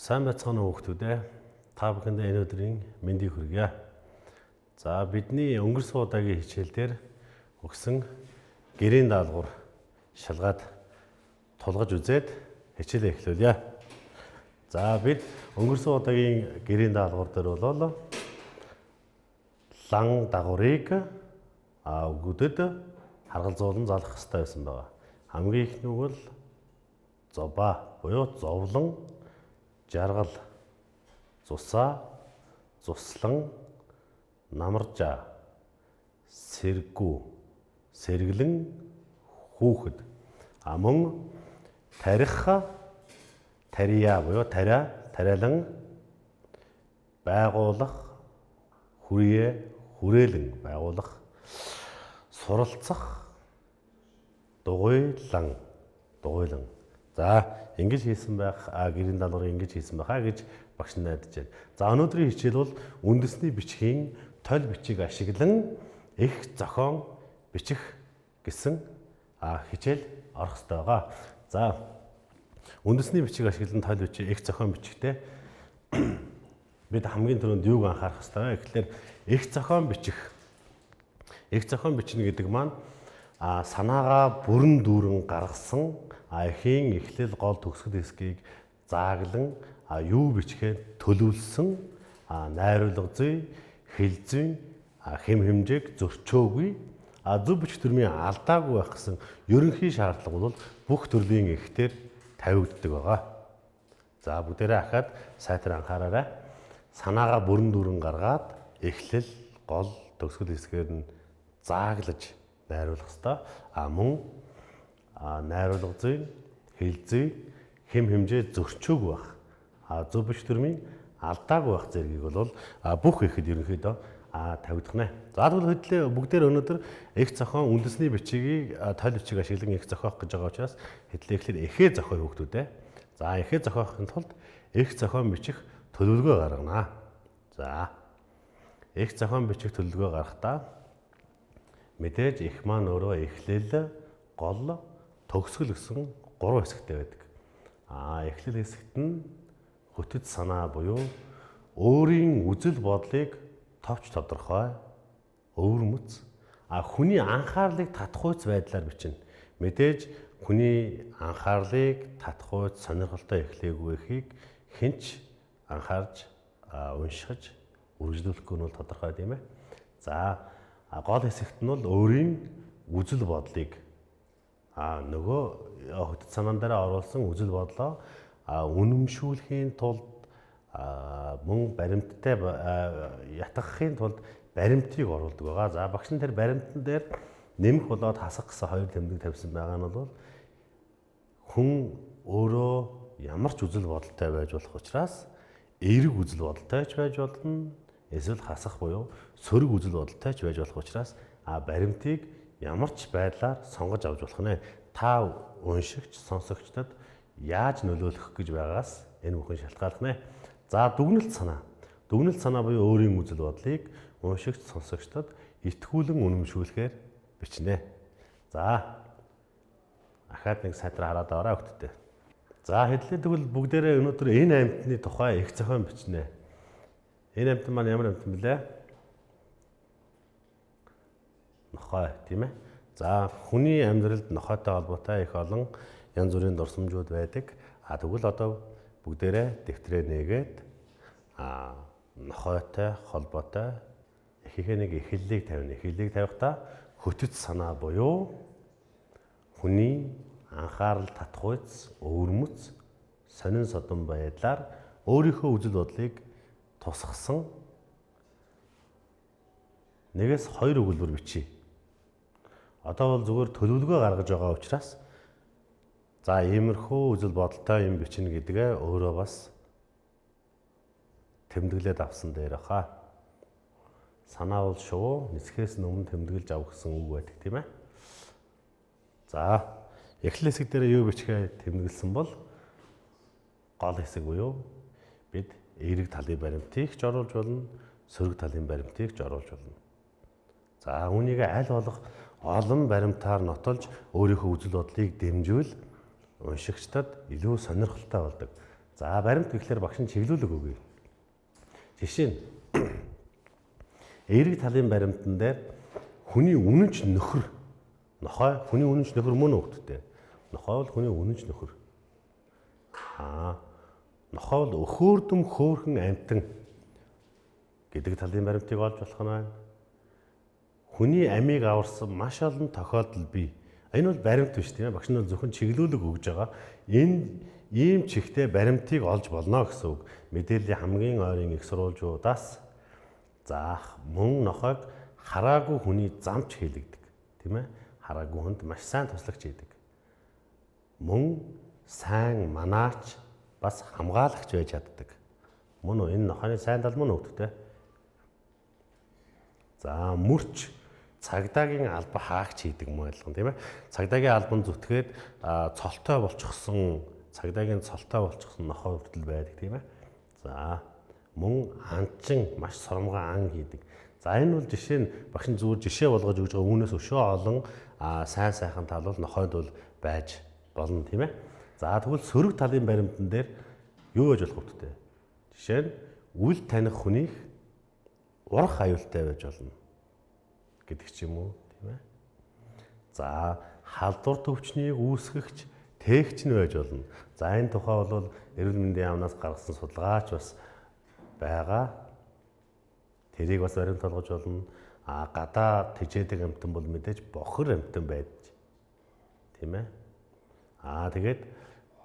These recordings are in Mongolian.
Сайн байцгаана уу хүүхдүүд ээ. Та бүхэндээ энэ өдрийн мэндийг хүргье. За бидний өнгөрсөн удаагийн хичээлдэр өгсөн гэрийн даалгавар шалгаад тулгаж үзээд хичээлээ эхлүүлье. За бид өнгөрсөн удаагийн гэрийн даалгавар дээр бол лан дагаврыг өгдөд харгалзуулан залах хэрэгтэй байсан байгаа. Хамгийн их нь бол зоба буюу зовлон, жаргал, цусаа, цуслан, намаржаа, сэргүү, сэргэлэн, хүүхэд. Мөн тарих, тария буюу тариалан, байгуулах, хүрээлэн байгуулах, суралцах, дугуйлан. За ингэж хийсэн байх гэрийн даалгаврыг ингэж хийсэн байхаа гэж багш нь найдаж байна. За өнөөдрийн хичээл бол үндэсний бичгийн толь бичиг ашиглан их зохион бичих гэсэн хичээл орох хэрэгтэй байгаа. За үндэсний бичиг ашиглан толь бичиг их зохион бичигтэй бид хамгийн түрүүнд юуг анхаарах хэрэгтэй вэ? Тэгэхээр их зохион бичнэ гэдэг маань санаагаа бүрэн дүүрэн гаргасан эхийн эхлэл гол төгсгөл хэсгийг зааглан юу бичгээд төлөвлөсөн найруулга зүй, хэл зүйн хэм хэмжээг зөрчөөгүй зөв бичих төрмийн алдаагүй байх гэсэн ерөнхий шаардлага бол бүх төрлийн эхтэр тавигддаг байгаа. За бүгдээрээ ахаад сайтар анхаараарай. Санаагаа бүрэн дүүрэн гаргаад эхлэл гол төгсгөл хэсгээр нь зааглаж найруулах ёстой. Мөн найруулга зүй, хэл зүй, хэм хэмжээ зөрчөөгүй байх. Зөв биш төрмийн алдаагүй байх зэргийг бол бүх ихэд ерөнхийдөө тавигдах нэ. За тэгвэл бүгдээр өнөөдөр их зохион үндэсний бичгийг толь бичиг ашиглан их зохиох гэж байгаа учраас эхлээд эхээ зохиоё хүүхдүүдээ. За эхээ зохиохын тулд их зохион бичих төлөвлөгөө гаргана. За их зохион бичих төлөвлөгөө гаргахдаа мэдээж их маань өөрөө эхлэл, гол, төгсгөл гэсэн 3 хэсэгтэй байдаг. Эхлэл хэсэгт нь хөтөц санаа буюу өөрийн үзэл бодлыг товч тодорхой, өвөрмөц, хүний анхаарлыг татахуйц байдлаар бичнэ. Мэдээж хүний анхаарлыг татахуйц сонирхолтой эхлээгүй эхийг хинч анхаарч уншихаж үргэлжлүүлэхгүй нь бол тодорхой тийм ээ. За гол хэсэгт нь бол өөрийн үзэл бодлыг нөгөө хөтөц санаан дээр оруулсан үзэл бодлоо үнэмшүүлэхийн тулд мөн баримттай ятгахын тулд баримтыг оруулдаг байгаа. За багш нь тэр баримтан дээр нэмэх болоод хасах гэсэн хоёр тэмдэг тавьсан байгаа нь бол хүн өөрөө ямар ч үзэл бодолтой байж болох учраас эерэг үзэл бодолтой ч байж болно. Эсвэл хасах буюу сөрөг үзэл бодолтой ч байж болох учраас баримтыг ямар ч байдлаар сонгож авч болох нэ. Та уншигч, сонсогчдод яаж нөлөөлөх гэж байгаас энэ бүхэн шалтгааллах нэ. За дүгнэлт санаа буюу өөрийн үзэл бодлыг уншигч, сонсогчдод итгүүлэн үнэмшүүлэхээр бичнэ. За ахаад нэг сайтар хараад аваарай хүүхдтэй. За хэдүүлээ тэгвэл бүгдээрээ өнөөдөр энэ амьтны тухай их зохион бичнэ. Энэ амьтан маань ямар амьтан блэ? Нохой тийм ээ. За хүний амьдралд нохойтой холбоотой их олон янз бүрийн дурсамжууд байдаг. Тэгвэл одоо бүгдээрээ дэвтрээ нээгээд нохойтой холбоотой ихийнхээ нэг эхлэлийг тавина. Эхлэлийг тавихдаа хөтөц санаа буюу хүний анхаарал татахуйц, өвөрмөц, сонин содон байдлаар өөрийнхөө үзэл бодлыг тусгасан 1-2 өгүүлбэр бичиж. Одоо бол зүгээр төлөвлөгөө гаргаж байгаа учраас за иймэрхүү үзэл бодолтой юм бичнэ гэдгээ өөрөө бас тэмдэглээд авсан дээр хаа. Санаа бол шувуу нисхээс өмнө тэмдэглэж авах гэсэн үг байдаг тийм ээ. За эхлэл хэсэг дээр юу бичгээ тэмдэглэсэн бол гол хэсэг буюу бид эерэг талын баримтыг ч оруулж болно, сөрөг талын баримтыг ч оруулж болно. За үүнийг аль болох олон баримтаар нотолж өөрийнхөө үзэл бодлыг дэмжүүл уншигчдад илүү сонирхолтой болдог. За баримт гэхлээр багш нь чиглүүлэг өгье. Жишээ нь эерэг талын баримтан дээр хүний үнэнч нөхөр, нохой хүний үнэнч нөхөр мөн өгдөгтэй. Нохой бол хүний үнэнч нөхөр. Нохой бол өхөөрдөм хөөхөн амьтан гэдэг талын баримтыг олж болох нь байна. Хүний амийг аварсан маш олон тохиолдол бий. Энэ бол баримт биш тийм ээ. Багш нь бол зөвхөн чиглүүлэг өгж байгаа. Энэ ийм чихтэй баримтыг олж болно гэсэн үг. Мэдээллийн хамгийн ойрын их сурвалжуудаас мөн нохойг хараагүй хүний замч хийлэгдэг. Тийм ээ. Хараагүй хүнд маш сайн туслагч хийдэг. Мөн сайн манаач бас хамгаалагч байж чаддаг. Мөн үү? Энэ нохойны сайн тал мөн өгдөгтэй. Мөрч цагдаагийн алба хаагч хийдэг юм ойлгон тийм ээ. Цагдаагийн албан зүтгээд цолтой болчихсон, цагдаагийн цолтой болчихсон нохой хүртэл байдаг тийм ээ. Мөн анчин маш сормгоо ан хийдэг. Энэ бол жишээ нь багш нь зүгээр жишээ болгож өгж байгаа. Үүнээс өшөө олон сайн сайхан тал бол нохойд бол байж болно тийм ээ. Тэгвэл сөрөг талын баримтан дээр юу гэж болох вэ? Жишээ нь үл таних хүнийх урах аюултай байж болно гэдэг ч юм уу тийм ээ. Халдвар төвчнийг үүсгэгч тээгч нь байж болно. Энэ тухай бол эрүүл мэндийн яамнаас гаргасан судалгаач бас байгаа. Тэрийг бас баримт болгож болно. Гадаа тэжээдэг амьтан бол мэдээж бохор амьтан байж тийм ээ. Тэгээд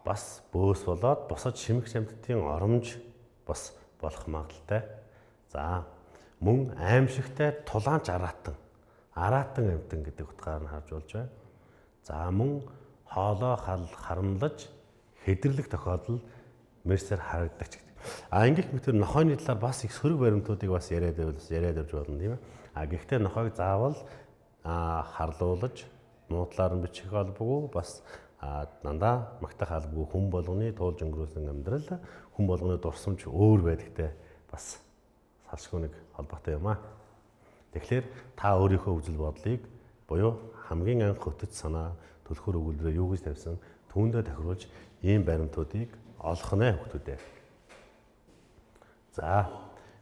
бас бөөс болоод босож шимэгч амьтдын оромж бас болох магадaltaй. Мөн аимшигтай тулаанч араатан амьтан гэдэг утгаар нь харж болж байна. Мөн хоолоо харамлаж хэдэрлэх тохиолдол мерсээр харагддаг ч гэдэг. Ингээх мэтэр нохойны талаар бас их сөрөг баримтуудыг бас яриад явж болно тийм ээ. Гэхдээ нохойг заавал харлуулж нуудлаар нь бичих албагүй бас дандаа магтах албагүй хүн болгоны туулж өнгөрөөсөн амьдрал хүн болгоны дурсамж өөр байдагтай бас салшгүй нэг холбоотой юм аа. Тэгэхээр та өөрийнхөө үзэл бодлыг буюу хамгийн анх хөтөц санаа төлхөр өгүүлбэрээр юу гэж тавьсан түүндээ тохируулж ийм баримтуудыг олох нэ хүмүүстээ.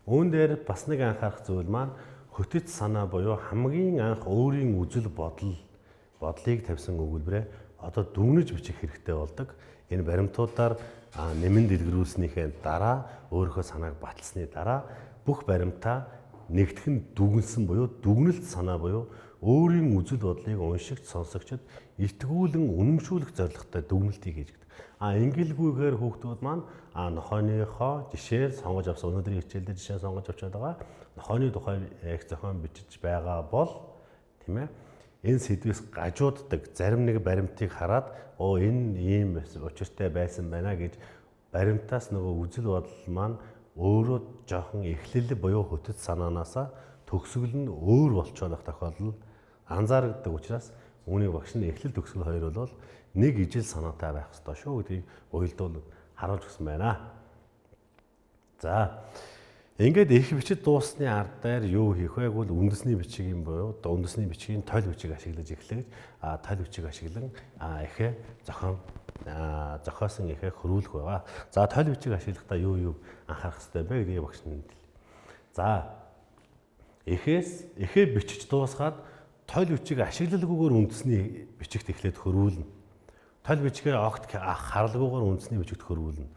Үүн дээр бас нэг анхаарах зүйл маань хөтөц санаа буюу хамгийн анх өөрийн үзэл бодлыг тавьсан өгүүлбэрээ одоо дүгнэж бичих хэрэгтэй болдог. Энэ баримтуудаар нэмэн дэлгэрүүлснийхээ дараа өөрийнхөө санааг баталсны дараа бүх баримтаа нэгтгэн дүгнсэн буюу дүгнэлт санаа буюу өөрийн үзэл бодлыг уншигч сонсогчд итгүүлэн үнэмшүүлэх зорилготой дүгнэлтийг хийж гэдэг. Ингэлгүйгээр хүүхдүүд маань нохойныхоо жишээ сонгож авсан өнөөдрийн хичээлдээ жишээ сонгож авчаад байгаа. Нохойны тухай их зохион бичиж байгаа бол тийм ээ. Энэ сэдвээс гажууддаг зарим нэг баримтыг хараад энэ ийм учиртай байсан байна гэж баримтаас нөгөө үзэл бодол маань өөрөө жоохон эхлэл буюу хөтөц санаанаасаа төгсгөл нь өөр болчихох тохиолдол анзаардаг учраас үүнийг багш нь эхлэл төгсгөл хоёр бол нэг ижил санаатай байх ёстой шүү гэдгийг уялдуул харуулж өгсөн байна. Ингээд их бичид дуусны ард дээр юу хийх вэ гэвэл үндэсний бичгийн буюу үндэсний бичгийн тойл бичиг ашиглаж эхлэж тойл бичиг ашиглан ихэ зохиосон ихэ хөрвүүлэх байгаа. Тойл бичиг ашиглахдаа юу анхаарах хэрэгтэй бэ гэдгийг багш нь мэдээлээ. Ихэ бичиж дуусгаад тойл бичиг ашиглалгүйгээр үндэсний бичигт эхлээд хөрвүүлнэ. Тойл бичгээр огт харалгүйгээр үндэсний бичигт хөрвүүлнэ.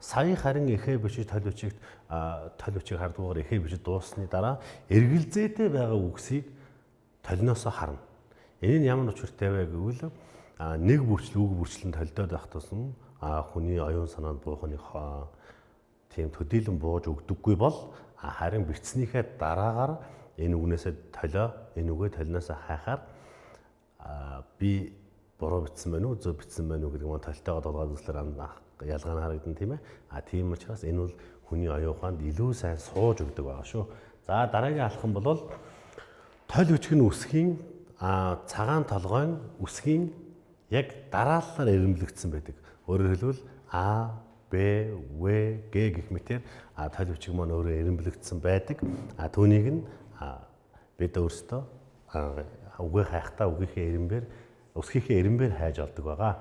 Сая харин ихэ бичиж тойл бичиг хардгуугаар ихэ бичиж дуусны дараа эргэлзээтэй байгаа үгсийг толиноосоо харна. Энэ нь ямар учиртай вэ гэвэл нэг үг бүрчлэн толдоод байх тусам хүний оюун санаанд буухны тийм төдийлөн бууж өгдөггүй бол харин бичснийхээ дараагаар энэ үгнээсээ энэ үгээ толиноосоо хайхаар би буруу бичсэн байна уу зөв бичсэн байна уу гэдэг нь толтойгоо долгоод үзлээр ялгаа нь харагдана тийм ээ. Тийм учраас энэ бол хүний оюун ухаанд илүү сайн сууж өгдөг байгаа шүү. Дараагийн алхам бол тойл бичиг нь үсгийн цагаан толгойн үсгийн яг дараалалаар эрэмблэгдсэн байдаг. Өөрөөр хэлбэл А, Б, В, Г гэх мэтээр тойл бичиг маань өөрөө эрэмблэгдсэн байдаг. Түүнийг нь бид өөрсдөө үгээ хайхтаа үсгийнхээ эрэмбээр хайж олдог байгаа.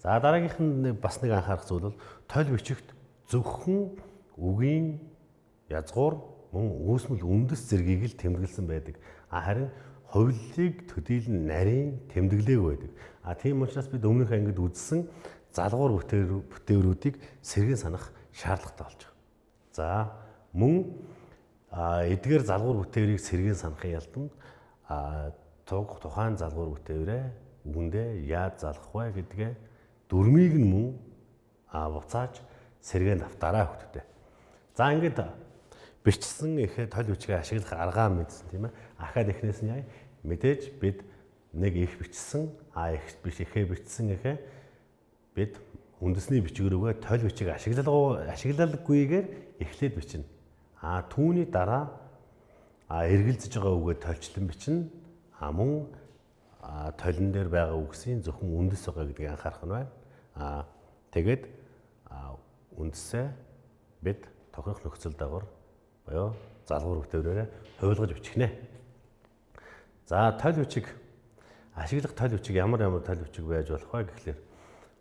Дараагийнх нь бас нэг анхаарах зүйл бол толь бичигт зөвхөн үгийн язгуур мөн үүсмэл үндэс зэргийг л тэмдэглэсэн байдаг. Харин хувиллыг төдийлөн нарийн тэмдэглээгүй байдаг. Тийм учраас бид өмнөх ангид үзсэн залгуур бүтээгрүүдийг сэргэн санах шаардлагатай болж байгаа. За мөн эдгээр залгуур бүтээгрийг сэргэн санахын ялданд тухайн залгуур бүтээгрээ үгэндээ яаж залгах вэ гэдгээ дүрмийг нь мөн буцааж сэргээн автаараа хөвгтдээ. За ингээд бичсэн ихэ толь бичгээ ашиглах аргаа мэдсэн тийм ээ. Ахаад эхнээс нь мэдээж бид нэг их бичсэн ихэ бичсэн ихэ бид үндэсний бичгэрүүгээ толь бичиг ашиглалгүйгээр эхлээд бичнэ. Түүний дараа эргэлзэж байгаа үгээ тольчлон бичнэ. Мөн толин дээр байгаа үгсийн зөвхөн үндэс байгаа гэдгийг анхаарах нь байна. Тэгээд үндэсээ бид тохирох нөхцөл дагавар буюу залгуур бүтээгрээрээ хувилгаж бичихнэ. За толь бичиг ашиглах толь бичиг ямар толь бичиг байж болох вэ гэхлээр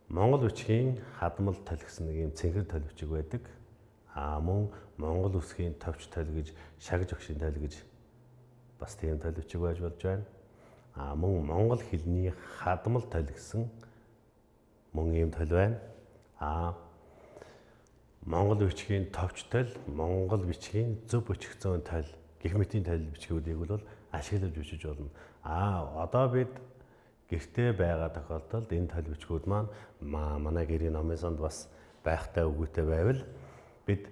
Монгол бичгийн хадмал толь гэсэн нэг юм цэнхэр толь бичиг байдаг. Мөн Монгол үсгийн товч толь гэж, шагж өгшийн толь гэж бас тийм толь бичиг байж болж байна. Мөн монгол хэлний хадмал толь гэсэн мөн ийм толь байна. Монгол бичгийн товч толь, монгол бичгийн зөв бичигдсэн толь гэх мэтийн толь бичгүүдийг бол ашиглаж бичиж болно. Одоо бид гэртээ байгаа тохиолдолд энэ толь бичгүүд маань манай гэрийн номын санд бас байхтай үгүйтэй байвал бид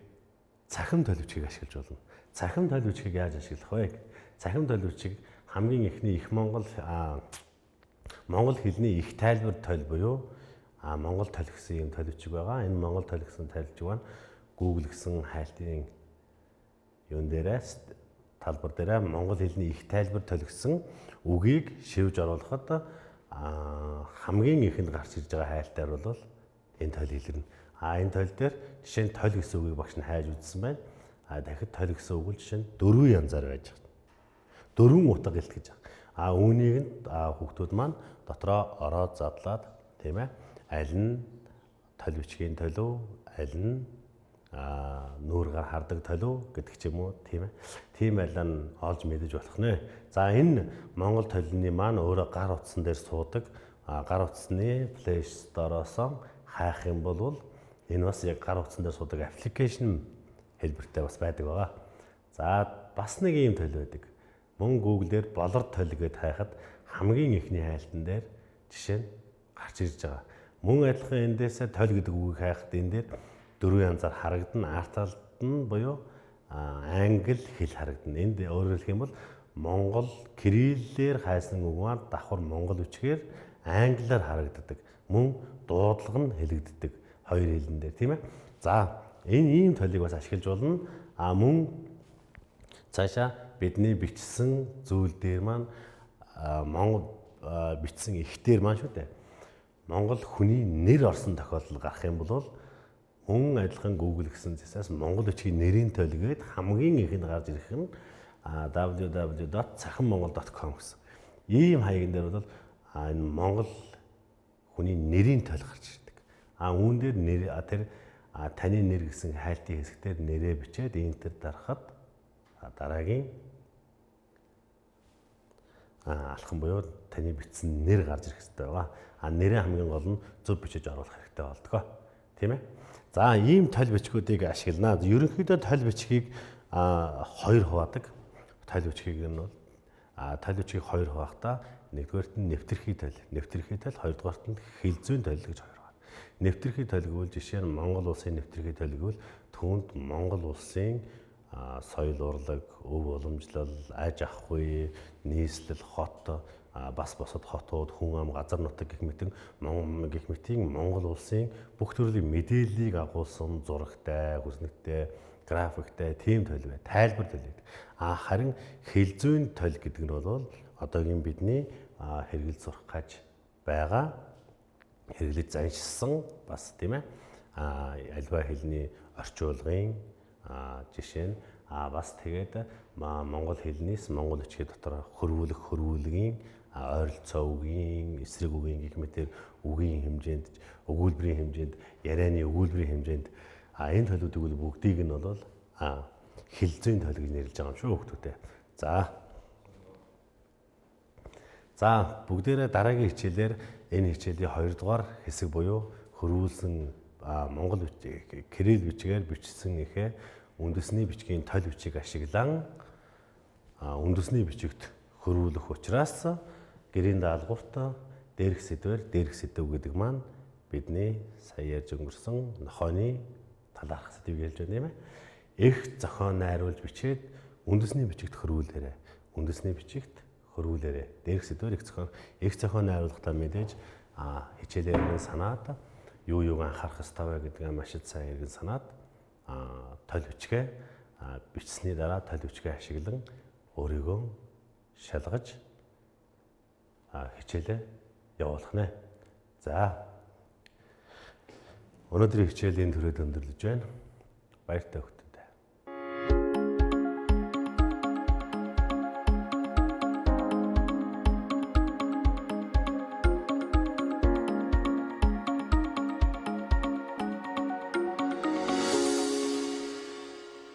цахим толь бичгийг ашиглаж болно. Цахим толь бичгийг яаж ашиглах вэ? Цахим толь бичиг хамгийн ихний их монгол хэлний их тайлбар толь буюу монгол толь гэсэн юм толь бичиг байгаа. Энэ монгол толь гэсэн толь бичиг маань Google гэсэн хайлтын юун дээрээс талбар дээрээ монгол хэлний их тайлбар толь гэсэн үгийг шивж оруулахад хамгийн ихэнд гарч ирж байгаа хайлтаар бол энэ толь хэлнэ. Энэ толь дээр жишээ нь толь гэсэн үгийг багш нь хайж үзсэн байна. Дахид толь гэсэн үг л жишээ нь 4 янзаар байж байгаа. 4 утга гэлт гэж байгаа. Үүнийг нь хүүхдүүд маань дотроо ороод задлаад тийм ээ. Аль нь толь бичгийн толь уу, аль нь нүүргээр хардаг толь уу гэдэг ч юм уу тийм ээ. Тийм аль нь олж мэдэж болох нэ. За энэ монгол толины маань өөрөө гар утсан дээр суудаг. Гар утасны Play Store-оос хайх юм бол энэ бас яг гар утсан дээр суудаг аппликейшн хэлбэртэй бас байдаг байгаа. За бас нэг ийм толь байдаг. Мөн Google-дээр болор толь гэдээ хайхад хамгийн ихний хайлтан дээр жишээ нь гарч ирж байгаа. Мөн адилхан эндээсээ толь гэдэг үгийг хайхад энэ дээр 4 янзаар харагдана. Арт талд нь буюу англи хэл харагдана. Энд өөрөөр хэлэх юм бол монгол кириллээр хайсан үг маань давхар монгол бичгээр англиар харагддаг. Мөн дуудлага нь хэлэгддэг хоёр хэлэн дээр тийм ээ. За энэ ийм толийг бас ашиглаж болно. Мөн цаашаа бидний бичсэн зүйл дээр маань монгол бичсэн ихтер маань шүү дээ. Монгол хүний нэр орсон тохиолдол гарах юм бол мөн адилхан Google гэсэн зэсээс монгол бичгийн нэрийн толь гээд хамгийн ихэнд гарч ирэх нь www.цахимmoнгол.com гэсэн. Ийм хаягн дээр бол энэ монгол хүний нэрийн толь гарч ирдэг. Үүн дээр нэр тэр таны нэр гэсэн хайлтын хэсгээр нэрээ бичээд энтер дарахад дараагийн алхам буюу таны бичсэн нэр гарч ирэх хэрэгтэй байгаа. Нэрээ хамгийн гол нь зөв бичиж оруулах хэрэгтэй болдгоо. Тийм ээ. За ийм толь бичгүүдийг ашиглана. Ерөнхийдөө толь бичгийг хоёр хуваадаг. Толь бичгийг нь бол толь бичгийг хоёр хуваахдаа нэгдүгээрт нь нэвтрхий толь, хоёрдугаарт нь хилзүүн толь гэж хоёр байна. Нэвтрхий толь гэвэл жишээ нь Монгол улсын нэвтрхий толь гэвэл түүнд Монгол улсын соёл урлаг, өв уламжлал, аж ахуй, нийслэл, хот, бас босод хотууд, хүн ам, газар нутаг гэх мэтийн Монгол улсын бүх төрлийн мэдээллийг агуулсан зурагтай, хүснэгтэй, графиктай тийм толь бай. Тайлбар толь байдаг. Харин хилзүүн толь гэдэг нь бол одоогийн бидний хэрэгэл сурах гэж байгаа хэрэглэж заншсан бас тийм ээ. Альва хэлний орчуулгын жишээ нь бас тэгээд монгол хэлнээс монгол бичгийн дотор хөрвүүлгийн ойролцоо үгийн, эсрэг үгийн гэх мэтэр үгийн хэмжээнд, өгүүлбэрийн хэмжээнд, ярианы өгүүлбэрийн хэмжээнд энэ толиудыг бол бүгдийг нь бол хэл зүйн тойл гэж нэрлэж байгаа юм шүү хүүхдүүдээ. За бүгдээрээ дараагийн хичээлээр энэ хичээлийн 2 дугаар хэсэг буюу хөрвүүлсэн монгол кирилл бичгээр бичсэн ихэ үндэсний бичгийн толь бичиг ашиглан үндэсний бичигт хөрвүүлэх учраас гэрийн даалгаварт дээрх сэдвэр дээрх сэдв гэдэг маань бидний сая ярьж өнгөрсөн нохойны талаарх сэдвийг хэлж байна юм ээ. Их зохион найруулж бичээд үндэсний бичигт хөрвүүлээрэй. Үндэсний бичигт хөрвүүлээрэй. Дээрх сэдвэр их зохион найруулахдаа мэдээж хичээлээр нь санаад юу юуг анхаарах ёстой вэ гэдгээ маш их сайн хэрэг санаад толь бичгээ бичсэний дараа толь бичгээ ашиглан өөрийгөө шалгаж хичээлээ явуулах нэ. За өнөөдрийн хичээлийн түрээд өндөрлөж байна. Баяртай өгт.